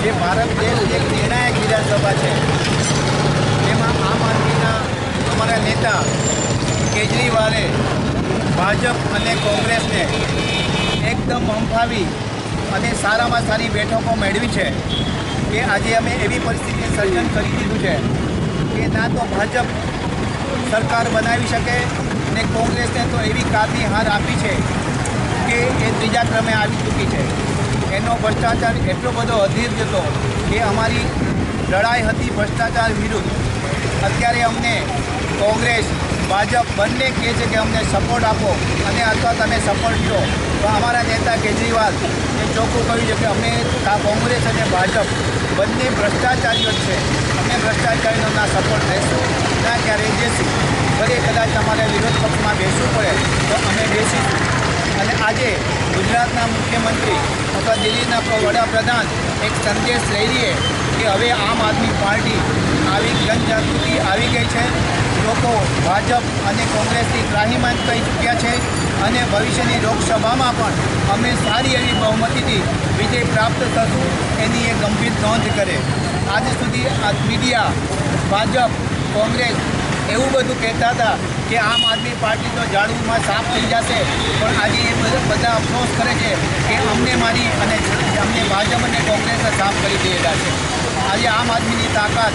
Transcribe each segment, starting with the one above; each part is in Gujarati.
જે ભારત દેશની એક નિર્ણાયક વિધાનસભા છે, તેમાં આમ આદમીના અમારા નેતા કેજરીવાલે ભાજપ અને કોંગ્રેસને એકદમ હંફાવી અને સારામાં સારી બેઠકો મેળવી છે કે આજે અમે એવી પરિસ્થિતિનું સર્જન કરી દીધું છે કે ના તો ભાજપ સરકાર બનાવી શકે ને કોંગ્રેસને તો એવી કારની હાર આપી છે કે એ ત્રીજા ક્રમે આવી ચૂકી છે। એનો ભ્રષ્ટાચાર એટલો બધો અધીર જતો કે અમારી લડાઈ હતી ભ્રષ્ટાચાર વિરુદ્ધ। અત્યારે અમને કોંગ્રેસ ભાજપ બંને કહે છે કે અમને સપોર્ટ આપો અને અથવા તમે સપોર્ટ લો, તો અમારા નેતા કેજરીવાલ એ ચોખ્ખું કહ્યું છે કે અમે કોંગ્રેસ અને ભાજપ બંને ભ્રષ્ટાચારીઓ જ છે, અમે ભ્રષ્ટાચારીનો ના સપોર્ટ લેશું ના ક્યારેય દેશું। ભલે કદાચ અમારે વિરોધ પક્ષમાં બેસવું પડે તો અમે બેસીશું। અને આજે ગુજરાતના મુખ્યમંત્રી અથવા દિલ્હીના વડાપ્રધાન એક સંદેશ લઈ રહીએ કે હવે આમ આદમી પાર્ટી આવી જનજાગૃતિ આવી ગઈ છે, લોકો ભાજપ અને કોંગ્રેસની ત્રાહીમાન થઈ ચૂક્યા છે અને ભવિષ્યની લોકસભામાં પણ અમે સારી એવી બહુમતીથી વિજય પ્રાપ્ત થશું એની એક ગંભીર નોંધ કરે। આજ સુધી આ મીડિયા ભાજપ કોંગ્રેસ એવું બધું કહેતા હતા કે આમ આદમી પાર્ટી તો ઝાડુમાં સાફ થઈ જશે, પણ આજે એ બધા અફસોસ કરે છે કે અમને મારી અને અમને ભાજપ અને કોંગ્રેસને સાફ કરી દીધા છે। આજે આમ આદમીની તાકાત,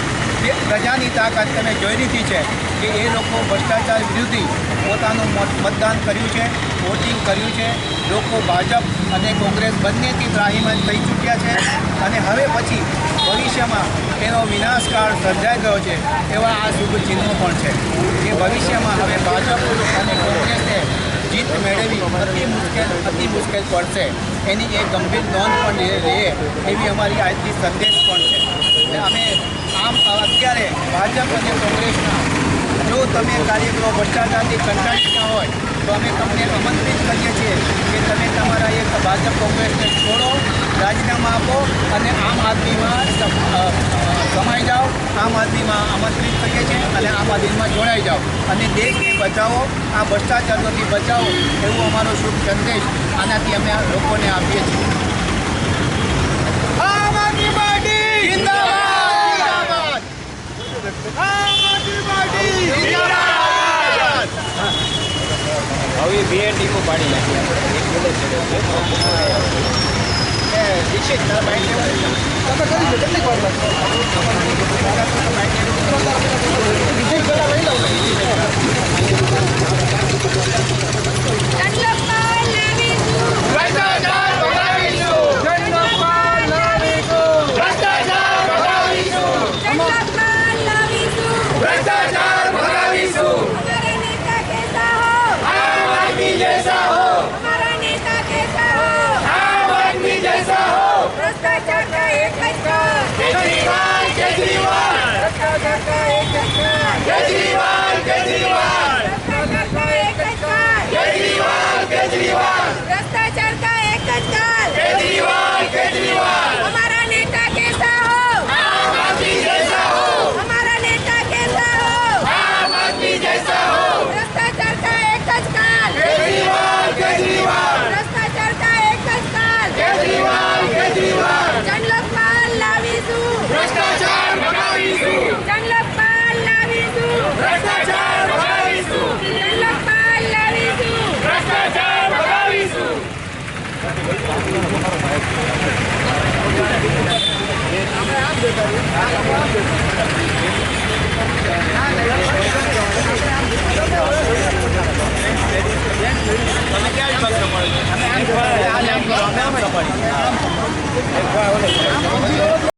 પ્રજાની તાકાત તમે જોઈ લીધી છે કે એ લોકો ભ્રષ્ટાચાર વિરુદ્ધ પોતાનું મતદાન કર્યું છે, વોટિંગ કર્યું છે। લોકો ભાજપ અને કોંગ્રેસ બંનેથી ત્રાહીમાન થઈ ચૂક્યા છે અને હવે પછી ભવિષ્યમાં એનો વિનાશકાળ સર્જાઈ ગયો છે એવા આ શુભ ચિહ્નો પણ છે કે ભવિષ્યમાં હવે ભાજપ અને કોંગ્રેસને જીત મેળવવી અતિ મુશ્કેલ પડશે, એની એક ગંભીર નોંધ પણ લઈએ એવી અમારી આજની સંદેશ પણ છે। અમે આમ અત્યારે ભાજપ અને કોંગ્રેસના જો તમે કાર્યકરો ભ્રષ્ટાચારથી કંટાળી ગયા હોય તો અમે તમને આમંત્રિત કરીએ છીએ કે તમે તમારા એક ભાજપ કોંગ્રેસને છોડો, રાજીનામા આપો અને આમ આદમીમાં સમાઈ જાઓ। આમ આદમીમાં આમંત્રિત કરીએ છીએ અને આમ આદમીમાં જોડાઈ જાઓ અને દેશને બચાવો, આ ભ્રષ્ટાચારોથી બચાવો એવું અમારો શુભ સંદેશ આનાથી અમે લોકોને આપીએ છીએ। આમ આદમી પાર્ટી જિંદાબાદ! આમ આદમી પાર્ટી જિંદાબાદ! હવે બે ટીમો પાડી નાખી આપણે એક બોલે છે દીક્ષિત તારા બાઈક તમે કરી દો કેટલી વાર લાગશે